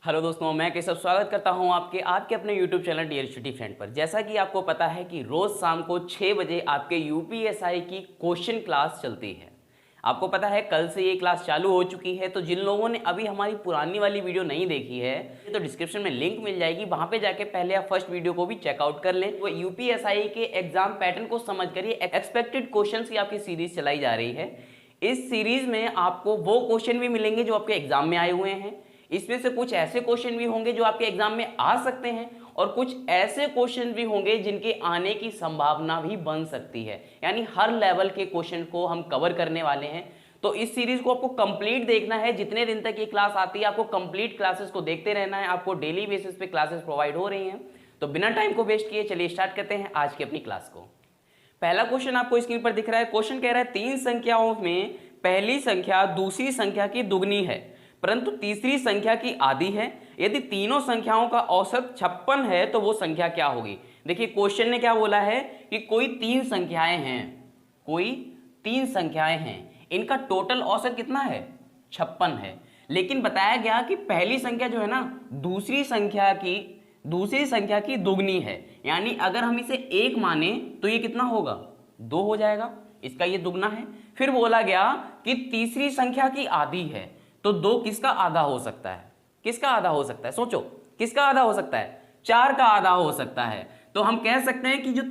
Hello दोस्तों, मैं केशव स्वागत करता हूं आपके अपने YouTube channel dear study friend पर। जैसा कि आपको पता है कि रोज़ शाम को 6 बजे आपके यूपीएसआई की क्वेश्चन क्लास चलती है। आपको पता है कल से ये क्लास चालू हो चुकी है। तो जिन लोगों ने अभी हमारी पुरानी वाली वीडियो नहीं देखी है तो डिस्क्रिप्शन में लिंक मिल जाएगी, वहाँ पे जाके पहले आप फर्स्ट वीडियो को भी चेकआउट कर लें। वो यूपीएसआई के एग्जाम पैटर्न को समझ कर ये एक्सपेक्टेड क्वेश्चन की आपकी सीरीज चलाई जा रही है। इस सीरीज में आपको वो क्वेश्चन भी मिलेंगे जो आपके एग्जाम में आए हुए हैं। इसमें से कुछ ऐसे क्वेश्चन भी होंगे जो आपके एग्जाम में आ सकते हैं और कुछ ऐसे क्वेश्चन भी होंगे जिनके आने की संभावना भी बन सकती है। यानी हर लेवल के क्वेश्चन को हम कवर करने वाले हैं। तो इस सीरीज को आपको कंप्लीट देखना है। जितने दिन तक ये क्लास आती है आपको कंप्लीट क्लासेस को देखते रहना है। आपको डेली बेसिस पे क्लासेस प्रोवाइड हो रही हैं। तो बिना टाइम को वेस्ट किए चलिए स्टार्ट करते हैं आज की अपनी क्लास को। पहला क्वेश्चन आपको स्क्रीन पर दिख रहा है। क्वेश्चन कह रहा है 3 संख्याओं में पहली संख्या दूसरी संख्या की दुगनी है परंतु तीसरी संख्या की आधी है। यदि तीनों संख्याओं का औसत 56 है तो वो संख्या क्या होगी। देखिए क्वेश्चन ने क्या बोला है कि कोई 3 संख्याएं हैं, इनका टोटल औसत कितना है 56 है। लेकिन बताया गया कि पहली संख्या जो है ना दूसरी संख्या की दुगनी है। यानी अगर हम इसे 1 माने तो ये कितना होगा 2 हो जाएगा, इसका ये दुगना है। फिर बोला गया कि तीसरी संख्या की आधी है तो 2 किसका आधा हो सकता है, सोचो किसका आधा हो सकता है, 4 का आधा हो सकता है। तो हम कह सकते हैं कि जो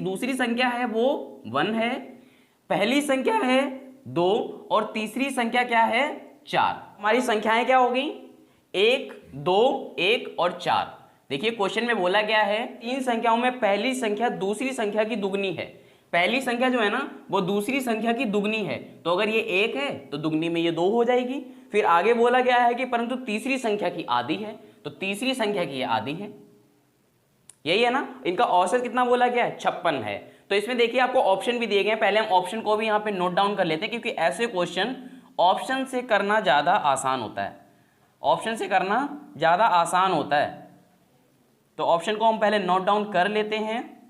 दूसरी संख्या है वो 1 है, पहली संख्या है 2 और तीसरी संख्या क्या है 4। हमारी संख्याएं क्या हो गई 1, 2, 1 और 4। देखिए क्वेश्चन में बोला गया है 3 संख्याओं में पहली संख्या दूसरी संख्या की दुगनी है। पहली संख्या जो है ना वो दूसरी संख्या की दुगनी है। तो अगर ये 1 है तो दुगनी में ये 2 हो जाएगी। फिर आगे बोला गया है कि परंतु तीसरी संख्या की आधी है तो तीसरी संख्या की ये आधी है। यही है ना। इनका औसत कितना बोला गया है 56 है। तो इसमें देखिए आपको ऑप्शन भी दिए गए हैं। पहले हम ऑप्शन को भी यहाँ पे नोट डाउन कर लेते हैं क्योंकि ऐसे क्वेश्चन ऑप्शन से करना ज्यादा आसान होता है। तो ऑप्शन को हम पहले नोट डाउन कर लेते हैं।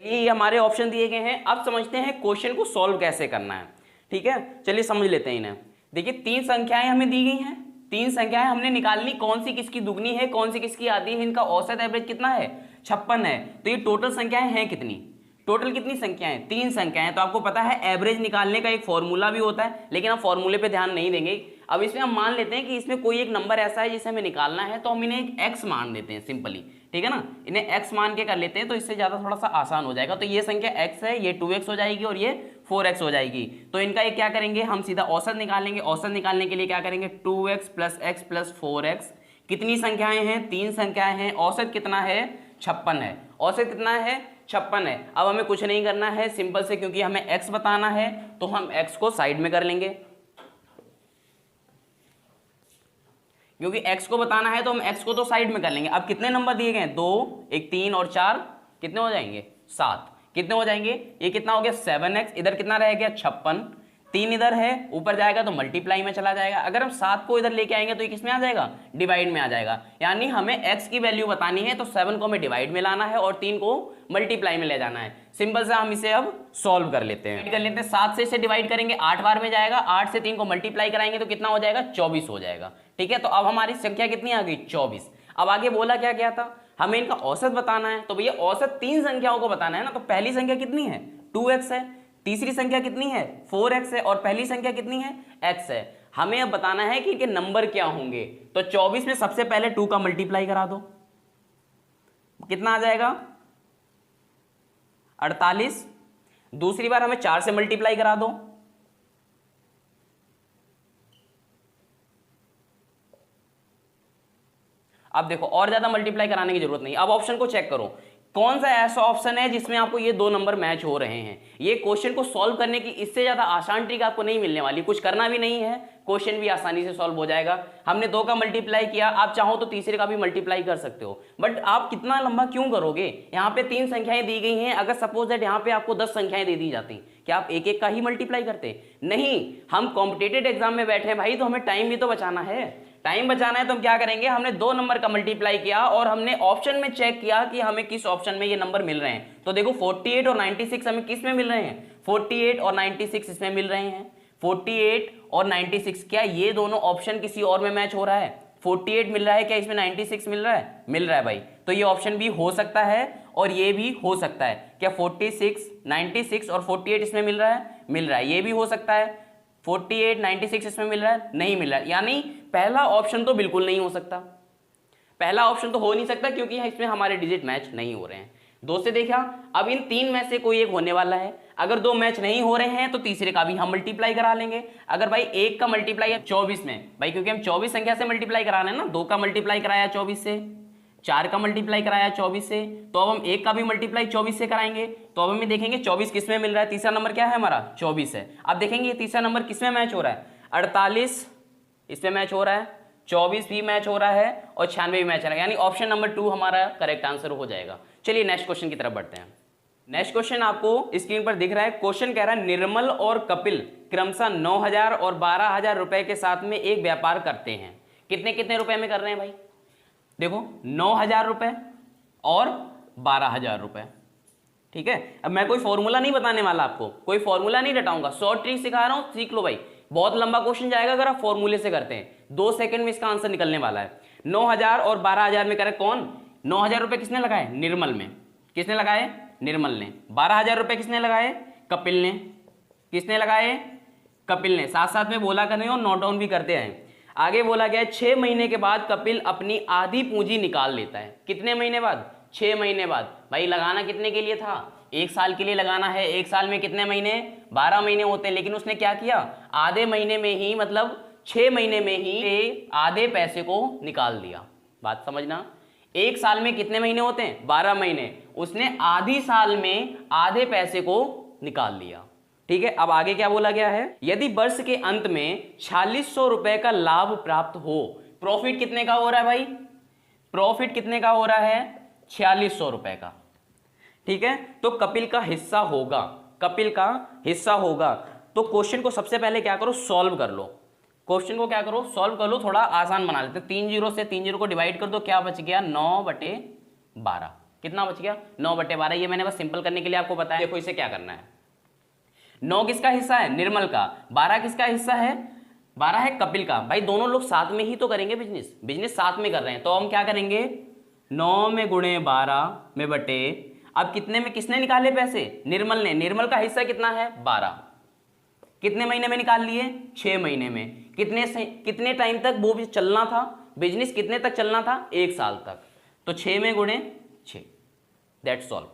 ये हमारे ऑप्शन दिए गए हैं। अब समझते हैं क्वेश्चन को सॉल्व कैसे करना है। ठीक है, चलिए समझ लेते हैं इन्हें। देखिए 3 संख्याएं हमें दी गई हैं। 3 संख्याएं हमने निकालनी, कौन सी किसकी दुगनी है कौन सी किसकी आधी है। इनका औसत एवरेज कितना है 56 है। तो ये टोटल संख्याएं हैं कितनी, टोटल कितनी संख्याएं 3 संख्याएं। तो आपको पता है एवरेज निकालने का एक फॉर्मूला भी होता है, लेकिन हम फॉर्मूले पे ध्यान नहीं देंगे। अब इसमें हम मान लेते हैं कि इसमें कोई एक नंबर ऐसा है जिसे हमें निकालना है, तो हम इन्हें एक x मान लेते हैं सिंपली। ठीक है ना, इन्हें x मान के कर लेते हैं तो इससे ज्यादा थोड़ा सा आसान हो जाएगा। तो ये संख्या x है, ये 2x हो जाएगी और ये 4x हो जाएगी। तो इनका एक क्या करेंगे हम सीधा औसत निकालेंगे। औसत निकालने के लिए क्या करेंगे 2x + x + 4x। कितनी संख्याएं हैं 3 संख्याएं हैं। औसत कितना है 56 है। औसत कितना है 56 है। अब हमें कुछ नहीं करना है, सिंपल से क्योंकि हमें x बताना है तो हम x को साइड में कर लेंगे। क्योंकि x को बताना है तो हम x को तो साइड में कर लेंगे। अब कितने नंबर दिए गए हैं 2, 1, 3 और 4, कितने हो जाएंगे 7। कितने हो जाएंगे, ये कितना हो गया 7x। इधर कितना रह गया 56, 3 इधर है, ऊपर जाएगा तो मल्टीप्लाई में चला जाएगा। अगर हम 7 को इधर लेके आएंगे तो ये किस में आ जाएगा डिवाइड में आ जाएगा। यानी हमें x की वैल्यू बतानी है तो 7 को हमें डिवाइड में लाना है और 3 को मल्टीप्लाई में ले जाना है। सिंपल से हम इसे अब सॉल्व कर लेते हैं। 7 से इसे डिवाइड करेंगे 8 बार में जाएगा, 8 से 3 को मल्टीप्लाई कराएंगे तो कितना हो जाएगा 24 हो जाएगा। ठीक है, तो अब हमारी संख्या कितनी आ गई 24। अब आगे बोला क्या गया था, हमें इनका औसत बताना है। तो भैया औसत 3 संख्याओं को बताना है ना। तो पहली संख्या कितनी है 2x है, तीसरी संख्या कितनी है 4x है और पहली संख्या कितनी है x है। हमें अब बताना है कि इनके नंबर क्या होंगे। तो 24 में सबसे पहले 2 का मल्टीप्लाई करा दो, कितना आ जाएगा 48। दूसरी बार हमें 4 से मल्टीप्लाई करा दो, अब देखो और ज्यादा मल्टीप्लाई कराने की जरूरत नहीं। अब ऑप्शन को चेक करो कौन सा ऐसा ऑप्शन है जिसमें आपको ये 2 नंबर मैच हो रहे हैं। ये क्वेश्चन को सॉल्व करने की इससे ज्यादा आसान ट्रिक आपको नहीं मिलने वाली। कुछ करना भी नहीं है, क्वेश्चन भी आसानी से सॉल्व हो जाएगा। हमने 2 का मल्टीप्लाई किया, आप चाहो तो तीसरे का भी मल्टीप्लाई कर सकते हो, बट आप कितना लंबा क्यों करोगे। यहाँ पे 3 संख्याएं दी गई हैं। अगर सपोज दैट यहाँ पे आपको 10 संख्याएं दे दी जाती, क्या आप एक एक का ही मल्टीप्लाई करते। नहीं, हम कॉम्पिटिटिव एग्जाम में बैठे हैं भाई, तो हमें टाइम भी तो बचाना है। टाइम बचाना है तो हम क्या करेंगे, हमने 2 नंबर का मल्टीप्लाई किया और हमने ऑप्शन में चेक किया कि हमें किस ऑप्शन में ये नंबर मिल रहे हैं। तो देखो 48 और 96 हमें किस में मिल रहे हैं 48 और 96 इसमें मिल रहे हैं। 48 और 96, क्या ये दोनों ऑप्शन किसी और में मैच हो रहा है? 48 मिल रहा है, क्या इसमें 96 मिल रहा है? मिल रहा है भाई। तो ये ऑप्शन भी हो सकता है और ये भी हो सकता है। क्या 46, 96 और 48 इसमें मिल रहा है? मिल रहा है। ये भी हो सकता है 48, 96 इसमें मिल रहा है? नहीं मिल रहा है। यानी पहला ऑप्शन तो बिल्कुल नहीं हो सकता, पहला ऑप्शन तो हो नहीं सकता क्योंकि इसमें हमारे डिजिट मैच नहीं हो रहे हैं। दो से देखा, अब इन तीन में से कोई एक होने वाला है। अगर दो मैच नहीं हो रहे हैं तो तीसरे का भी हम मल्टीप्लाई करा लेंगे। अगर भाई एक का मल्टीप्लाई है 24 में, भाई क्योंकि हम 24 संख्या से मल्टीप्लाई करा रहे हैं ना, दो का मल्टीप्लाई कराया 24 से, चार का मल्टीप्लाई कराया 24 से, तो अब हम एक का भी मल्टीप्लाई 24 से कराएंगे। तो अब हम देखेंगे 24 किस में मिल रहा है, तीसरा नंबर क्या है हमारा 24 है। अब देखेंगे ये तीसरा नंबर किस में मैच हो रहा है, 48 इसमें मैच हो रहा है, 24 भी मैच हो रहा है और 96 भी मैच हो रहा है, यानी ऑप्शन नंबर 2 हमारा करेक्ट आंसर हो जाएगा। चलिए नेक्स्ट क्वेश्चन की तरफ बढ़ते हैं। नेक्स्ट क्वेश्चन आपको स्क्रीन पर दिख रहा है। क्वेश्चन कह रहा है निर्मल और कपिल क्रमशः 9,000 और 12,000 रुपए के साथ में एक व्यापार करते हैं। कितने कितने रुपए में कर रहे हैं भाई? देखो 9,000 रुपए और 12,000 रुपए, ठीक है। अब मैं कोई फॉर्मूला नहीं बताने वाला आपको, कोई फॉर्मूला नहीं रटाऊंगा, शॉर्ट ट्रिक सिखा रहा हूं, सीख लो भाई। बहुत लंबा क्वेश्चन जाएगा अगर आप फॉर्मूले से करते हैं। 2 सेकंड में इसका आंसर निकलने वाला है। 9,000 और 12,000 में करे कौन? 9,000 रुपए किसने लगाए? निर्मल में। किसने लगाए? निर्मल ने। 12,000 रुपए किसने लगाए? कपिल ने। किसने लगाए? कपिल ने। साथ साथ में बोला करने और नोट डाउन भी करते हैं। आगे बोला गया 6 महीने के बाद कपिल अपनी आधी पूंजी निकाल लेता है। कितने महीने बाद? 6 महीने बाद। भाई लगाना कितने के लिए था? 1 साल के लिए लगाना है। 1 साल में कितने महीने? 12 महीने होते हैं। लेकिन उसने क्या किया, आधे महीने में ही, मतलब 6 महीने में ही आधे पैसे को निकाल दिया। बात समझना, 1 साल में कितने महीने होते हैं? 12 महीने। उसने आधी साल में आधे पैसे को निकाल लिया। ठीक है, अब आगे क्या बोला गया है, यदि वर्ष के अंत में 4600 रुपए का लाभ प्राप्त हो। प्रॉफिट कितने का हो रहा है भाई? प्रॉफिट कितने का हो रहा है? 4600 रुपए का। ठीक है, तो कपिल का हिस्सा होगा, कपिल का हिस्सा होगा। तो क्वेश्चन को सबसे पहले क्या करो, सॉल्व कर लो। क्वेश्चन को क्या करो, सॉल्व कर लो, थोड़ा आसान बना लेते हैं। 3 जीरो से 3 जीरो को डिवाइड कर दो, क्या बच गया? 9/12। कितना बच गया? 9/12। ये मैंने बस सिंपल करने के लिए आपको बताया। देखो इसे क्या करना है, 9 किसका हिस्सा है? निर्मल का। 12 किसका हिस्सा है? 12 है कपिल का। भाई दोनों लोग साथ में ही तो करेंगे बिजनेस, बिजनेस साथ में कर रहे हैं। तो हम क्या करेंगे, 9 में गुणे 12 में बटे, अब कितने में किसने निकाले पैसे? निर्मल ने। निर्मल का हिस्सा कितना है? 12। कितने महीने में निकाल लिए? 6 महीने में। कितने टाइम तक वो भी चलना था, बिजनेस कितने तक चलना था? 1 साल तक। तो 6 में गुणे 6, दैट्स ऑल।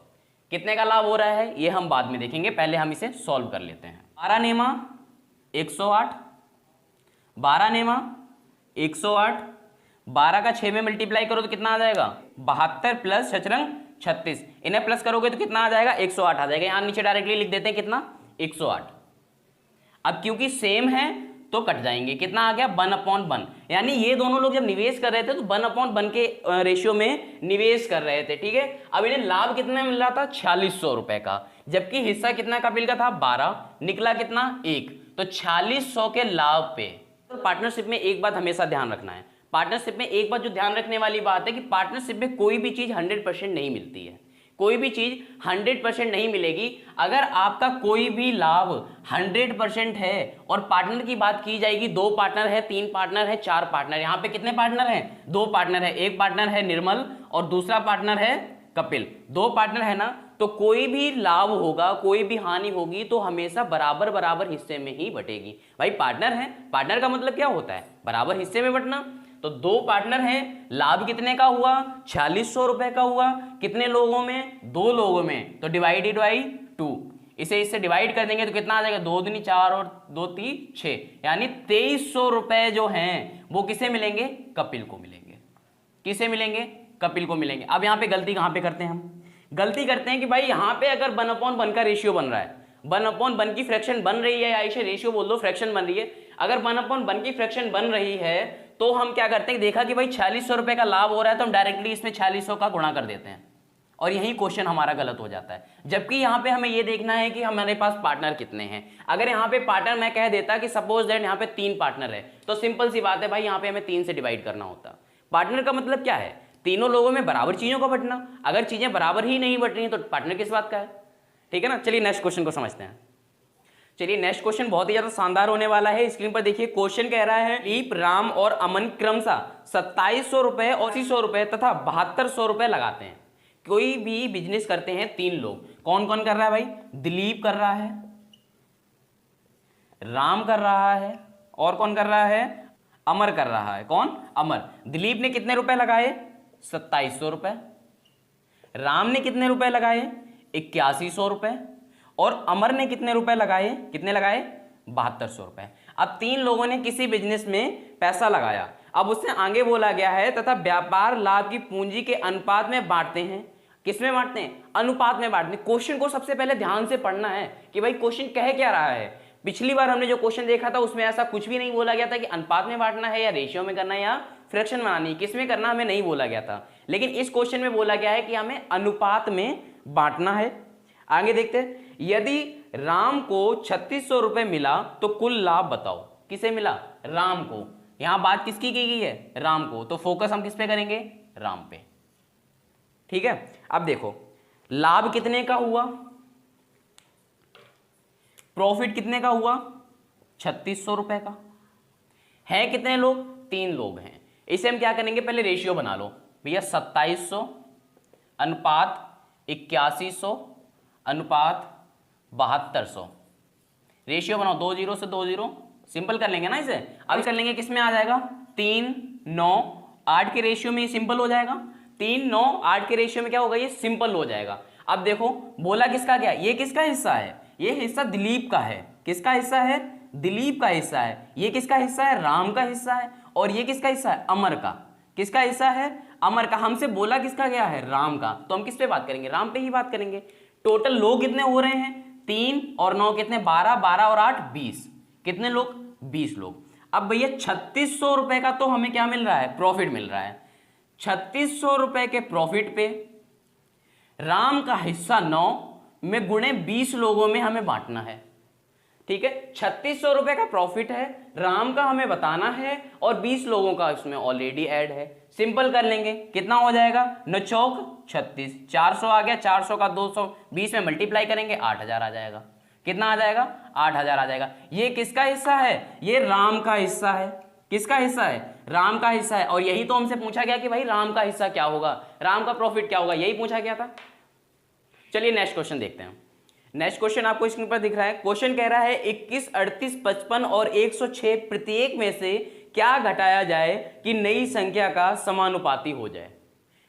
कितने का लाभ हो रहा है ये हम बाद में देखेंगे, पहले हम इसे सॉल्व कर लेते हैं। 12 नेमा 108, 12 नेमा 108, 12 का 6 में मल्टीप्लाई करो तो कितना आ जाएगा? 72 प्लस 6 36, इन्हें प्लस करोगे तो कितना आ जाएगा? 108 आ जाएगा। यहां नीचे डायरेक्टली लिख देते हैं कितना? 108। अब क्योंकि सेम है तो कट जाएंगे, कितना आ गया? 1/1। यानी ये दोनों लोग जब निवेश कर रहे थे तो 1/1 के रेशियो में निवेश कर रहे थे। ठीक है, अब इन्हें लाभ कितना मिल रहा था? 4600 रुपए का, जबकि हिस्सा कितना कपिल का था? 12। निकला कितना? 1। तो 4600 के लाभ पे। तो पार्टनरशिप में एक बात हमेशा ध्यान रखना है, पार्टनरशिप में एक बात जो ध्यान रखने वाली बात है कि पार्टनरशिप में कोई भी चीज 100% नहीं मिलती है। कोई भी चीज 100% नहीं मिलेगी। अगर आपका कोई भी लाभ 100% है और पार्टनर की बात की जाएगी, 2 पार्टनर है, 3 पार्टनर है, 4 पार्टनर, यहां पे कितने पार्टनर हैं? 2 पार्टनर है। एक पार्टनर है निर्मल और दूसरा पार्टनर है कपिल। 2 पार्टनर है ना, तो कोई भी लाभ होगा, कोई भी हानि होगी तो हमेशा बराबर बराबर हिस्से में ही बटेगी। भाई पार्टनर है, पार्टनर का मतलब क्या होता है? बराबर हिस्से में बंटना। तो 2 पार्टनर हैं, लाभ कितने का हुआ? 4600 रुपए का हुआ। कितने लोगों में? 2 लोगों में। तो डिवाइडेड बाई 2, इसे इससे डिवाइड कर देंगे तो कितना आ जाएगा? 2 दूनी 4 और 2 3 6, यानी 2300 रुपए जो हैं वो किसे मिलेंगे? कपिल को मिलेंगे। किसे मिलेंगे? कपिल को मिलेंगे। अब यहाँ पे गलती कहाँ पे करते हैं हम? गलती करते हैं कि भाई यहाँ पे अगर 1/1 का रेशियो बन रहा है, 1/1 की फ्रैक्शन बन रही है, या इसे रेशियो बोल दो, फ्रैक्शन बन रही है। अगर 1/1 की फ्रैक्शन बन रही है तो हम क्या करते हैं, देखा कि भाई 4600 रुपए का लाभ हो रहा है तो हम डायरेक्टली इसमें 4600 का गुणा कर देते हैं, और यही क्वेश्चन हमारा गलत हो जाता है। जबकि यहाँ पे हमें ये देखना है कि हमारे पास पार्टनर कितने हैं। अगर यहाँ पे पार्टनर मैं कह देता कि सपोज दैट यहाँ पे 3 पार्टनर है, तो सिंपल सी बात है भाई, यहाँ पे हमें 3 से डिवाइड करना होता। पार्टनर का मतलब क्या है? तीनों लोगों में बराबर चीजों का बंटना। अगर चीजें बराबर ही नहीं बट रही तो पार्टनर किस बात का है? ठीक है ना। चलिए नेक्स्ट क्वेश्चन को समझते हैं। चलिए नेक्स्ट क्वेश्चन बहुत ही ज्यादा शानदार होने वाला है। स्क्रीन पर देखिए, क्वेश्चन कह रहा है दिलीप, राम और अमन क्रमशः 2700 रुपए और 800 रुपए तथा 7200 रुपए लगाते हैं। कोई भी बिजनेस करते हैं तीन लोग, कौन कौन कर रहा है भाई? दिलीप कर रहा है, राम कर रहा है, और कौन कर रहा है? अमर कर रहा है। कौन? अमर। दिलीप ने कितने रुपए लगाए? 2700 रुपए। राम ने कितने रुपए लगाए? 8100 रुपए। और अमर ने कितने रुपए लगाए? कितने लगाए? 7200 रुपए। अब तीन लोगों ने किसी बिजनेस में पैसा लगाया। अब उससे आगे बोला गया है तथा व्यापार लाभ की पूंजी के अनुपात में बांटते हैं। किसमें बांटते हैं? अनुपात में बांटते हैं। क्वेश्चन को सबसे पहले ध्यान से पढ़ना है कि भाई क्वेश्चन कह क्या रहा है। पिछली बार हमने जो क्वेश्चन देखा था उसमें ऐसा कुछ भी नहीं बोला गया था कि अनुपात में बांटना है या रेशियो में करना है या फ्रैक्शन बनानी है, किसमें करना हमें नहीं बोला गया था। लेकिन इस क्वेश्चन में बोला गया है कि हमें अनुपात में बांटना है। आगे देखते हैं, यदि राम को 3600 रुपए मिला तो कुल लाभ बताओ। किसे मिला? राम को। यहां बात किसकी की गई है? राम को। तो फोकस हम किस पे करेंगे? राम पे। ठीक है, अब देखो लाभ कितने का हुआ, प्रॉफिट कितने का हुआ? 3600 रुपए का। है कितने लोग? तीन लोग हैं। इसे हम क्या करेंगे? पहले रेशियो बना लो भैया। 2700 अनुपात 8100 अनुपात 7200। रेशियो बनाओ, 2 0 से 2 0, सिंपल कर लेंगे ना इसे। अब कर लेंगे, किस में आ जाएगा? 3 9 8 के रेशियो में ये सिंपल हो जाएगा। 3 9 8 के रेशियो में क्या होगा? ये सिंपल हो जाएगा। अब देखो बोला किसका क्या? ये किसका हिस्सा है? ये हिस्सा दिलीप का है। किसका हिस्सा है? दिलीप का हिस्सा है। ये किसका हिस्सा है? राम का हिस्सा है। और ये किसका हिस्सा है? अमर का। किसका हिस्सा है? अमर का। हमसे बोला किसका गया है? राम का। तो हम किस पे बात करेंगे? राम पे ही बात करेंगे। टोटल लोग कितने हो रहे हैं? 3 और 9 कितने? 12, 12 और 8 20। कितने लोग? 20 लोग। अब भैया 3600 रुपए का तो हमें क्या मिल रहा है? प्रॉफिट मिल रहा है। 3600 रुपए के प्रॉफिट पे राम का हिस्सा 9 में गुणे 20 लोगों में हमें बांटना है। ठीक है, 3600 रुपए का प्रॉफिट है, राम का हमें बताना है और 20 लोगों का इसमें ऑलरेडी ऐड है। सिंपल कर लेंगे, कितना हो जाएगा? 9 चौक 36, 400 आ गया। 400 का 220 में मल्टीप्लाई करेंगे 8000 आ जाएगा। कितना आ जाएगा? 8000 आ जाएगा। ये किसका हिस्सा है? ये राम का हिस्सा है। किसका हिस्सा है? राम का हिस्सा है। और यही तो हमसे पूछा गया कि भाई राम का हिस्सा क्या होगा, राम का प्रॉफिट क्या होगा, यही पूछा गया था। चलिए नेक्स्ट क्वेश्चन देखते हैं। नेक्स्ट क्वेश्चन आपको स्क्रीन पर दिख रहा है। क्वेश्चन कह रहा है 21, 38, 55 और 106 प्रत्येक में से क्या घटाया जाए कि नई संख्या का समानुपाती हो जाए।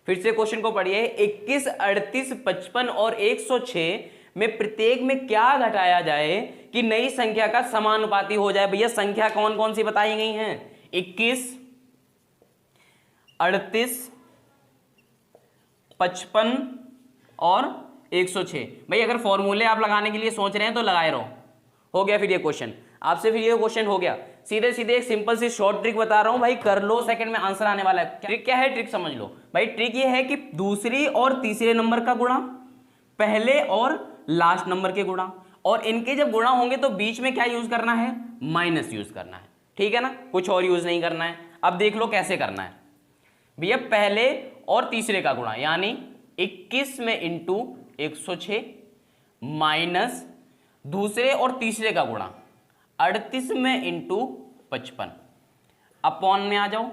फिर से क्वेश्चन को पढ़िए। 21, 38, 55 और 106 में प्रत्येक में क्या घटाया जाए कि नई संख्या का समानुपाती हो जाए। भैया संख्या कौन कौन सी बताई गई हैं? 21, 38, 55 और 106। भाई अगर फॉर्मूले आप लगाने के लिए सोच रहे हैं तो लगाए रहो। हो गया फिर ये क्वेश्चन आपसे, फिर ये क्वेश्चन हो गया। सीधे सीधे एक सिंपल सी शॉर्ट ट्रिक बता रहा हूं भाई, कर लो, सेकंड में आंसर आने वाला है। ट्रिक क्या है? ट्रिक समझ लो भाई। ट्रिक ये है कि दूसरी और तीसरे नंबर का गुणा, पहले और लास्ट नंबर के गुणा, और इनके जब गुणा होंगे तो बीच में क्या यूज करना है? माइनस यूज करना है। ठीक है ना, कुछ और यूज नहीं करना है। अब देख लो कैसे करना है भैया। पहले और तीसरे का गुणा यानी 21 में इंटू 106 माइनस दूसरे और तीसरे का गुणा 38 में इंटू 55 अपॉन में आ जाओ।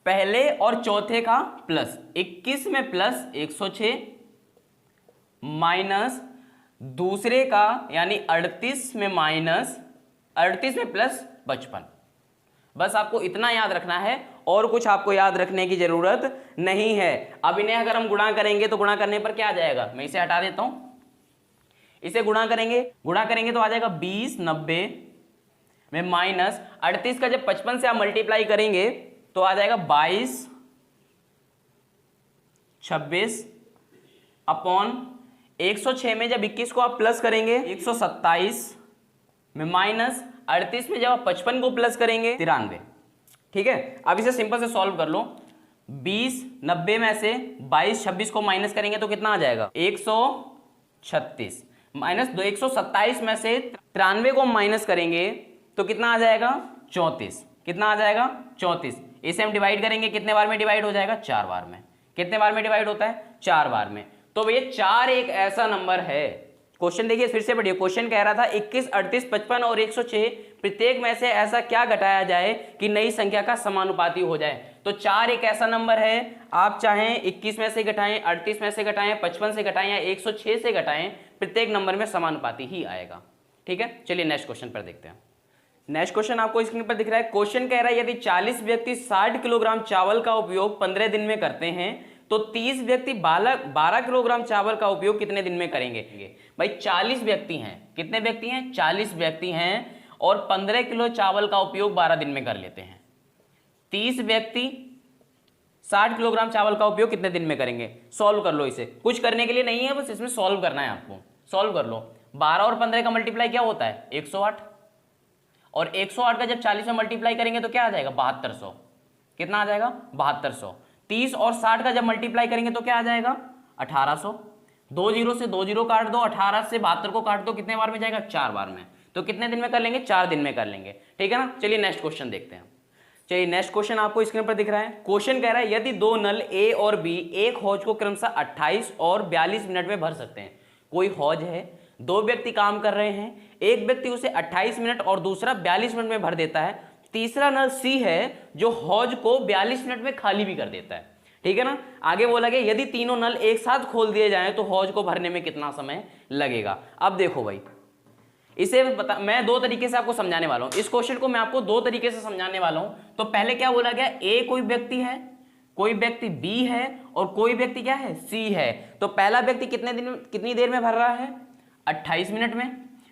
पहले और चौथे का प्लस 21 में प्लस 106 माइनस दूसरे का यानी 38 में माइनस 38 में प्लस 55। बस आपको इतना याद रखना है और कुछ आपको याद रखने की जरूरत नहीं है। अब इन्हें अगर हम गुणा करेंगे तो गुणा करने पर क्या आ जाएगा? मैं इसे हटा देता हूं। इसे गुणा करेंगे तो आ जाएगा 20 90 में माइनस 38 का जब 55 से आप मल्टीप्लाई करेंगे तो आ जाएगा 22 26 अपॉन 106 में जब 21 को आप प्लस करेंगे 127 में माइनस 38 में जब आप 55 को प्लस करेंगे 93। ठीक है, अब इसे सिंपल से सॉल्व कर लो। 20 90 में से 22 26 को माइनस करेंगे तो कितना आ जाएगा? 136 माइनस 127 में से 93 को माइनस करेंगे तो कितना आ जाएगा? 34। कितना आ जाएगा? 34। इसे हम डिवाइड करेंगे, कितने बार में डिवाइड हो जाएगा? 4 बार में। कितने बार में डिवाइड होता है? 4 बार में। तो भैया 4 एक ऐसा नंबर है, क्वेश्चन देखिए फिर से पढ़िए। क्वेश्चन कह रहा था 21, 38, 55 और 106 प्रत्येक में से ऐसा क्या घटाया जाए कि नई संख्या का समानुपाती हो जाए। तो 4 एक ऐसा नंबर है, आप चाहें 21 में से घटाएं, 38 में से घटाएं, 55 से घटाएं या 106 से घटाएं, प्रत्येक नंबर में समानुपाती ही आएगा। ठीक है, चलिए नेक्स्ट क्वेश्चन पर देखते हैं। नेक्स्ट क्वेश्चन आपको स्क्रीन पर दिख रहा है। क्वेश्चन कह रहा है यदि 40 व्यक्ति 60 किलोग्राम चावल का उपयोग 15 दिन में करते हैं तो 30 व्यक्ति 12 किलोग्राम चावल का उपयोग कितने दिन में करेंगे। भाई 40 व्यक्ति हैं, कितने व्यक्ति हैं, 40 व्यक्ति हैं और 15 किलो चावल का उपयोग 12 दिन में कर लेते हैं। 30 व्यक्ति 60 किलोग्राम चावल का उपयोग कितने दिन में करेंगे। सॉल्व कर लो इसे, कुछ करने के लिए नहीं है, बस इसमें सॉल्व करना है आपको। सॉल्व कर लो। 12 और 15 का मल्टीप्लाई क्या होता है, 108, और 108 का जब 40 में मल्टीप्लाई करेंगे तो क्या आ जाएगा, 7200। कितना आ जाएगा, 7200। 30 और 60 का जब मल्टीप्लाई करेंगे तो क्या आ जाएगा, 1800। 2 जीरो से 2 जीरो काट दो, 18 से 72 को काट दो, कितने बार में जाएगा, 4 बार में। तो कितने दिन में कर लेंगे, 4 दिन में कर लेंगे। ठीक है ना। चलिए नेक्स्ट क्वेश्चन देखते हैं। चलिए नेक्स्ट क्वेश्चन आपको स्क्रीन पर दिख रहा है। क्वेश्चन कह रहा है यदि दो नल ए और बी एक हौज को क्रमशः 28 और 42 मिनट में भर सकते हैं। कोई हौज है, 2 व्यक्ति काम कर रहे हैं, एक व्यक्ति उसे 28 मिनट और दूसरा 42 मिनट में भर देता है। तीसरा नल सी है जो हौज को 42 मिनट में खाली भी कर देता है। ठीक है ना। आगे बोला गया यदि तीनों नल एक साथ खोल दिए जाएं तो हौज को भरने में कितना समय लगेगा। अब देखो भाई, इसे मैं 2 तरीके से आपको समझाने वाला हूं। इस क्वेश्चन को मैं आपको 2 तरीके से समझाने वाला हूं। तो पहले क्या बोला गया, ए कोई व्यक्ति है, कोई व्यक्ति बी है और कोई व्यक्ति क्या है, सी है। तो पहला व्यक्ति कितनी देर में भर रहा है, 28 मिनट में,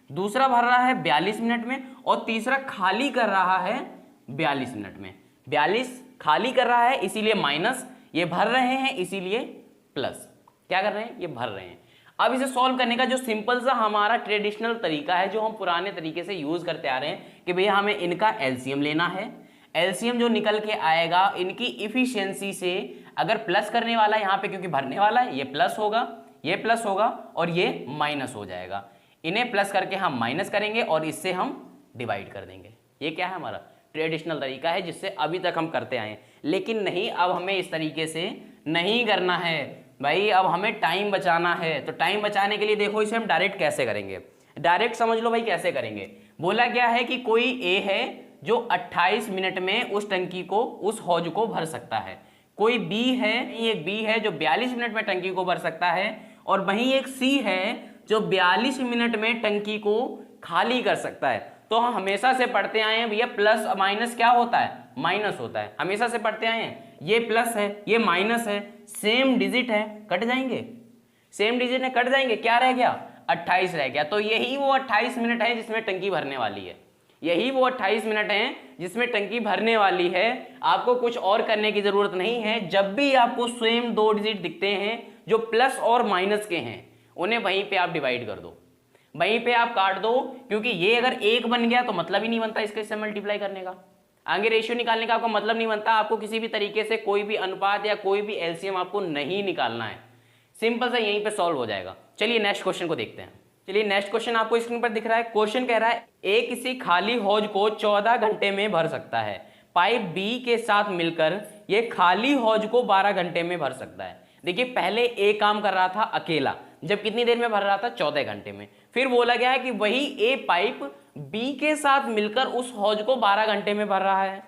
दूसरा भर रहा है 42 मिनट में और तीसरा खाली कर रहा है 42 मिनट में। 42 खाली कर रहा है इसीलिए माइनस, ये भर रहे हैं इसीलिए प्लस। क्या कर रहे हैं, ये भर रहे हैं। अब इसे सॉल्व करने का जो सिंपल सा हमारा ट्रेडिशनल तरीका है, जो हम पुराने तरीके से यूज करते आ रहे हैं कि भैया हमें इनका एलसीएम लेना है। एलसीएम जो निकल के आएगा इनकी इफिशियंसी से, अगर प्लस करने वाला है यहाँ पे क्योंकि भरने वाला है, ये प्लस होगा, ये प्लस होगा और ये माइनस हो जाएगा। इन्हें प्लस करके हम माइनस करेंगे और इससे हम डिवाइड कर देंगे। ये क्या है, हमारा ट्रेडिशनल तरीका है जिससे अभी तक हम करते आए हैं। लेकिन नहीं, अब हमें इस तरीके से नहीं करना है भाई, अब हमें टाइम बचाना है। तो टाइम बचाने के लिए देखो इसे हम डायरेक्ट कैसे करेंगे, डायरेक्ट समझ लो भाई कैसे करेंगे। बोला गया है कि कोई ए है जो 28 मिनट में उस टंकी को, उस हौज को भर सकता है। कोई बी है, एक बी है जो 42 मिनट में टंकी को भर सकता है और वहीं एक सी है जो 42 मिनट में टंकी को खाली कर सकता है। तो हम हमेशा से पढ़ते आए हैं भैया, प्लस माइनस क्या होता है, माइनस होता है। हमेशा से पढ़ते आए हैं, ये प्लस है ये माइनस है, सेम डिजिट है, कट जाएंगे, सेम डिजिट है कट जाएंगे, क्या रह गया, 28 रह गया। तो यही वो 28 मिनट है जिसमें टंकी भरने वाली है। यही वो 28 मिनट है जिसमें टंकी भरने वाली है। आपको कुछ और करने की जरूरत नहीं है। जब भी आपको सेम 2 डिजिट दिखते हैं जो प्लस और माइनस के हैं, उन्हें वहीं पे आप डिवाइड कर दो, वहीं पे आप काट दो, क्योंकि ये अगर 1 बन गया तो मतलब ही नहीं बनता इसके से मल्टीप्लाई करने का, आगे रेशियो निकालने का आपको मतलब नहीं बनता। आपको किसी भी तरीके से कोई भी अनुपात या कोई भी एलसीएम आपको नहीं निकालना है, सिंपल सा यहीं पे सॉल्व हो जाएगा। चलिए नेक्स्ट क्वेश्चन को देखते हैं। चलिए नेक्स्ट क्वेश्चन आपको स्क्रीन पर दिख रहा है। क्वेश्चन कह रहा है ए किसी खाली हौज को 14 घंटे में भर सकता है। पाइप बी के साथ मिलकर ये खाली हौज को 12 घंटे में भर सकता है। देखिए पहले ए काम कर रहा था अकेला, जब कितनी देर में भर रहा था, 14 घंटे में। फिर बोला गया है कि वही ए पाइप बी के साथ मिलकर उस हौज को 12 घंटे में भर रहा है,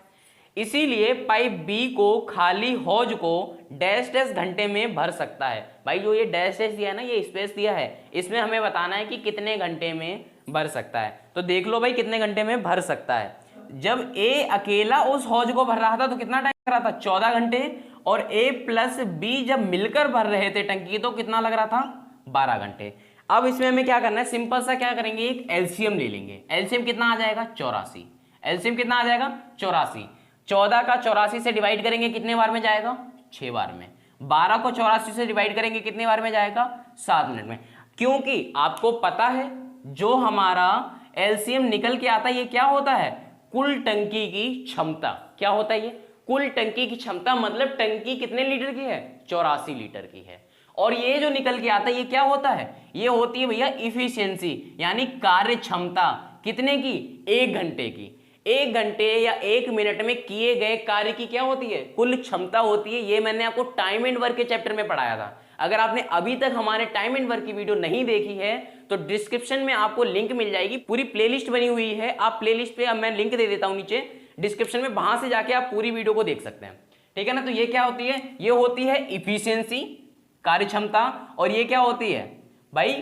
इसीलिए पाइप बी को खाली हौज को डैश डैश घंटे में भर सकता है। भाई जो ये डैश डैश दिया है ना, ये स्पेस दिया है, इसमें हमें बताना है कि कितने घंटे में भर सकता है। तो देख लो भाई कितने घंटे में भर सकता है। जब ए अकेला उस हौज को भर रहा था तो कितना टाइम लग रहा था, 14 घंटे, और ए प्लस बी जब मिलकर भर रहे थे टंकी तो कितना लग रहा था, 12 घंटे। अब इसमें हमें क्या करना है, सिंपल सा क्या करेंगे, एक एलसीएम ले लेंगे। एलसीएम कितना आ जाएगा, 84। एलसीएम कितना आ जाएगा, 84। 14 का 84 से डिवाइड करेंगे कितने बार में जाएगा, 6 बार में। 12 को 84 से डिवाइड करेंगे कितने बार में जाएगा, 7 मिनट में। क्योंकि आपको पता है जो हमारा एलसीएम निकल के आता है ये क्या होता है, कुल टंकी की क्षमता। क्या होता है ये, कुल टंकी की क्षमता, मतलब टंकी कितने लीटर की है, 84 लीटर की है। और ये जो निकल के आता है ये क्या होता है, ये होती है भैया इफिशियंसी, यानी कार्य क्षमता, कितने की, 1 घंटे की। 1 घंटे या 1 मिनट में किए गए कार्य की क्या होती है? कुल क्षमता होती है। ये मैंने आपको टाइम एंड वर्क के चैप्टर में पढ़ाया था। अगर आपने अभी तक हमारे टाइम एंड वर्क की वीडियो नहीं देखी है तो डिस्क्रिप्शन में आपको लिंक मिल जाएगी, पूरी प्लेलिस्ट बनी हुई है। आप प्लेलिस्ट पे, अब मैं लिंक दे देता हूं नीचे डिस्क्रिप्शन में, वहां से जाके आप पूरी वीडियो को देख सकते हैं, ठीक है ना। तो ये क्या होती है? ये होती है इफिशियंसी, कार्य क्षमता। और ये क्या होती है भाई?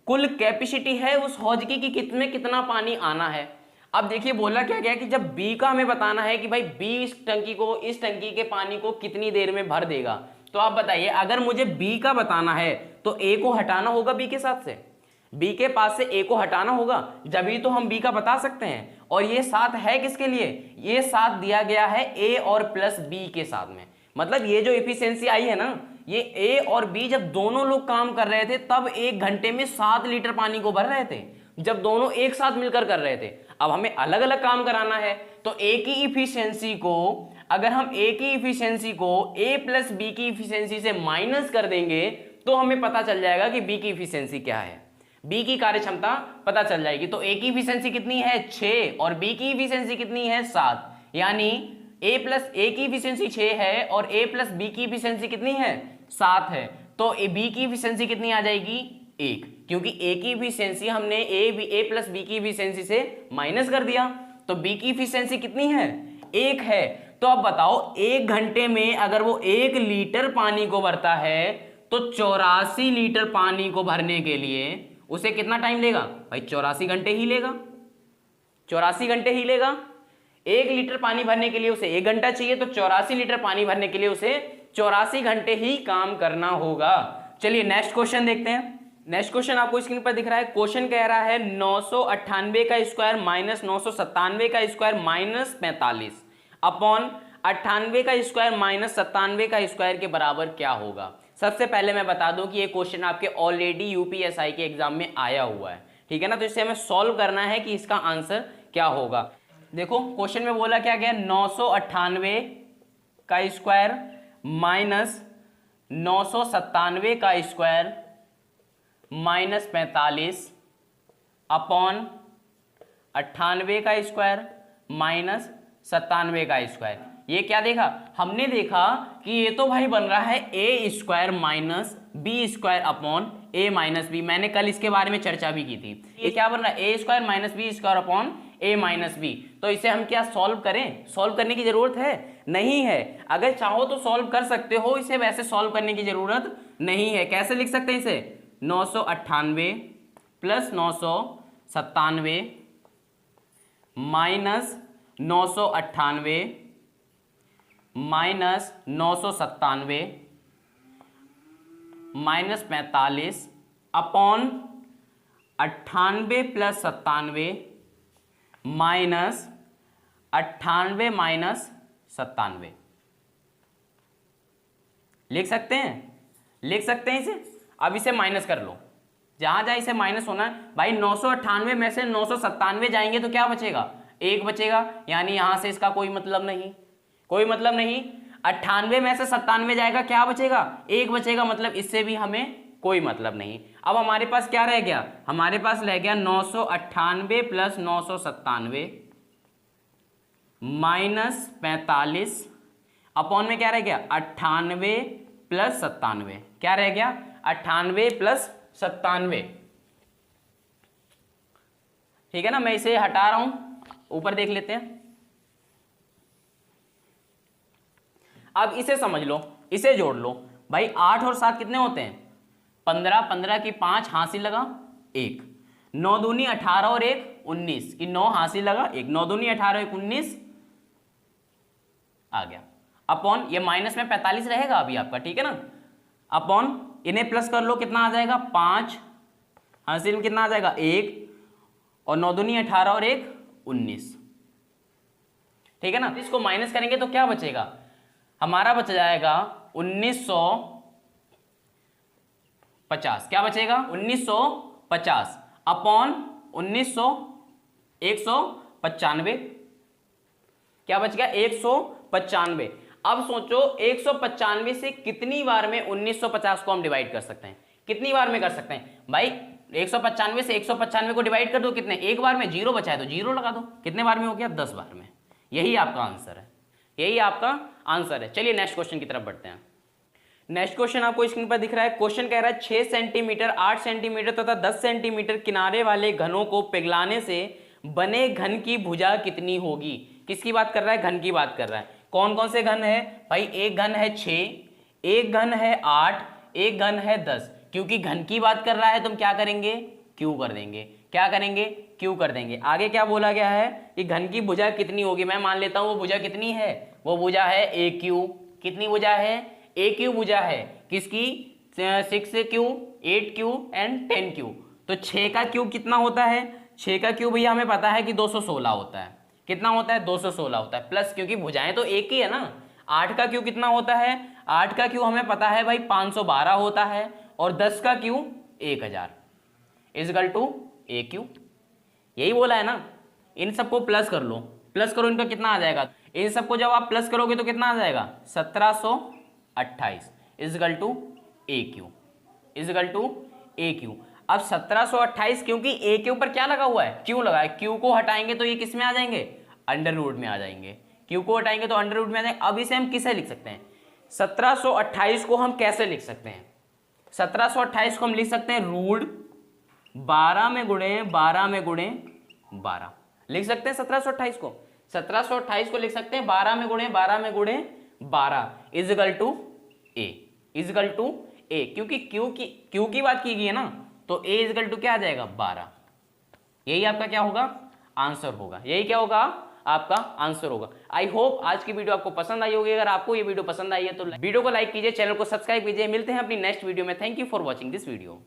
कुल कैपेसिटी है उस हौज की कि कितने कितना पानी आना है। अब देखिए बोला क्या गया कि जब बी का हमें बताना है कि भाई बी इस टंकी के पानी को कितनी देर में भर देगा, तो आप बताइए अगर मुझे बी का बताना है तो ए को हटाना होगा बी के साथ से, बी के पास से ए को हटाना होगा, जब तो हम बी का बता सकते हैं। और ये साथ है किसके लिए? ये साथ दिया गया है ए और प्लस बी के साथ में। मतलब ये जो एफिशिएंसी आई है ना, ये ए और बी जब दोनों लोग काम कर रहे थे तब 1 घंटे में 7 लीटर पानी को भर रहे थे, जब दोनों एक साथ मिलकर कर रहे थे। अब हमें अलग अलग काम कराना है तो ए की इफिशियंसी को, अगर हम ए की इफिशियंसी को ए प्लस बी की इफिशियंसी से माइनस कर देंगे तो हमें पता चल जाएगा कि बी की इफिशियंसी क्या है, बी की कार्य क्षमता पता चल जाएगी। तो ए की इफिशियंसी कितनी है? 6 और बी की इफिशियंसी कितनी है? 7। यानी ए की इफिशियंसी 6 है और ए प्लस बी की इफिशियंसी कितनी है? 7 है। तो बी की इफिशियंसी कितनी आ जाएगी? 1, क्योंकि ए की इफिशियंसी हमने ए प्लस बी की इफिशियंसी से माइनस कर दिया। तो बी की इफिशियंसी कितनी है? 1 है। तो अब बताओ 1 घंटे में अगर वो 1 लीटर पानी को भरता है तो 84 लीटर पानी को भरने के लिए उसे कितना टाइम लेगा? भाई 84 घंटे ही लेगा, 84 घंटे ही लेगा। 1 लीटर पानी भरने के लिए उसे 1 घंटा चाहिए, तो 84 लीटर पानी भरने के लिए उसे 84 घंटे ही काम करना होगा। चलिए नेक्स्ट क्वेश्चन देखते हैं। नेक्स्ट क्वेश्चन आपको स्क्रीन पर दिख रहा है। क्वेश्चन कह रहा है 998 का स्क्वायर माइनस 997 का स्क्वायर माइनस 45 अपॉन 98 का स्क्वायर माइनस 97 का स्क्वायर के बराबर क्या होगा। सबसे पहले मैं बता दूं कि ये क्वेश्चन आपके ऑलरेडी यूपीएसआई के एग्जाम में आया हुआ है, ठीक है ना। तो इसे हमें सॉल्व करना है कि इसका आंसर क्या होगा। देखो क्वेश्चन में बोला क्या गया, 998 का स्क्वायर माइनस 997 का स्क्वायर माइनस 45 अपॉन 98 का स्क्वायर माइनस 97 का स्क्वायर। ये क्या देखा? हमने देखा कि ये तो भाई बन रहा है A square minus B square upon A minus B. मैंने कल इसके बारे में चर्चा भी की थी। ये क्या बन रहा है? A square minus B square upon A minus B. तो इसे हम क्या सॉल्व करें? सॉल्व करने की जरूरत है? नहीं है। अगर चाहो तो सॉल्व कर सकते हो, इसे वैसे सॉल्व करने की जरूरत नहीं है। कैसे लिख सकते हैं इसे? 998 plus 997 minus 998 minus 997 minus 45 upon 98 plus 97 minus 98 minus 97। लिख सकते हैं? लिख सकते हैं इसे। अब इसे माइनस कर लो, जहां जहां इसे माइनस होना है भाई। 998 में से 997 जाएंगे तो क्या बचेगा? 1 बचेगा, यानी यहां से इसका कोई मतलब नहीं, कोई मतलब नहीं। 98 में से 97 जाएगा, क्या बचेगा? 1 बचेगा, मतलब इससे भी हमें कोई मतलब नहीं। अब हमारे पास क्या रह गया? हमारे पास रह गया 998 प्लस 997 माइनस 45 अपॉन में क्या रह गया? 98 प्लस 97। क्या रह गया? 98 प्लस 97। ठीक है ना। मैं इसे हटा रहा हूं, ऊपर देख लेते हैं। अब इसे समझ लो, इसे जोड़ लो भाई। 8 और 7 कितने होते हैं? 15, 15 की 5 हासिल लगा 1, 9 दूनी 18 और 1 19 की 9 हासिल लगा 1, 9 दूनी 18 1 19 आ गया। अपॉन ये माइनस में 45 रहेगा अभी आपका, ठीक है ना। अपॉन इन्हें प्लस कर लो, कितना आ जाएगा? 5 हासिल में कितना आ जाएगा? 1 और 9 दूनी 18 और 1 19, ठीक है ना। इसको माइनस करेंगे तो क्या बचेगा? हमारा बच जाएगा 1950। क्या बचेगा? 1950 अपॉन 195। क्या बच गया? 195। अब सोचो 195 से कितनी बार में 1950 को हम डिवाइड कर सकते हैं? कितनी बार में कर सकते हैं भाई? 195 से 195 को डिवाइड कर दो, कितने, एक बार में, जीरो बचा है तो जीरो लगा दो, कितने बार में हो गया, 10 बार में। यही आपका आंसर है, यही आपका आंसर है। चलिए नेक्स्ट क्वेश्चन की तरफ बढ़ते हैं। नेक्स्ट क्वेश्चन आपको स्क्रीन पर दिख रहा है। क्वेश्चन कह रहा है 6 सेंटीमीटर, 8 सेंटीमीटर तथा 10 सेंटीमीटर किनारे वाले घनों को पिघलाने से बने घन की भुजा कितनी होगी। किसकी बात कर रहा है, घन की बात कर रहा है। कौन कौन से घन है भाई, एक घन है 6, एक घन है 8, एक घन है 10। क्योंकि घन की बात कर रहा है तो हम क्या करेंगे, क्यू कर देंगे, क्या करेंगे, क्यू कर देंगे। आगे क्या बोला गया है कि घन की भुजा कितनी होगी, मैं मान लेता हूं वो भुजा कितनी है, वो भुजा है ए क्यू। कितनी भुजा है, ए क्यू भुजा है, किसकी, 6Q, 8Q एंड 10Q। तो 6 का क्यूब कितना होता है, 6 का क्यूब भैया हमें पता है कि 216 होता है। कितना होता है, 216 होता है, प्लस क्योंकि भुजाएं तो एक ही है ना। 8 का क्यूब कितना होता है, 8 का क्यूब हमें पता है भाई 512 होता है, और 10 का cube 1000 is equal to a cube. यही बोला है ना। इन सबको प्लस कर लो, प्लस करो, इनका कितना आ जाएगा, इन सबको जब आप प्लस करोगे तो कितना आ जाएगा, 1728 is equal to a cube, is equal to a cube. अब 1728 क्योंकि ए के ऊपर क्या लगा हुआ है, क्यू लगा है, क्यू को हटाएंगे तो ये किस में आ जाएंगे, अंडर रूट में आ जाएंगे, क्यू को हटाएंगे तो अंडर रूट में आ जाएंगे। अब इसे हम किसे लिख सकते हैं, 1728 को हम कैसे लिख सकते हैं, 1728 को हम लिख सकते हैं रूट 12 में गुणे 12 में गुणे 12 लिख सकते हैं 1728 को। 1728 को लिख सकते हैं 12 में गुणे 12 में गुणे 12 equal to A, equal to A. क्योंकि क्यू की बात की गई है ना, तो ए इजकल टू क्या आ जाएगा, 12। यही आपका क्या होगा, आंसर होगा। यही क्या होगा, आपका आंसर होगा। आई होप आज की वीडियो आपको पसंद आई होगी। अगर आपको ये वीडियो पसंद आई है तो वीडियो को लाइक कीजिए, चैनल को सब्सक्राइब कीजिए। मिलते हैं अपनी नेक्स्ट वीडियो में। Thank you for watching this video.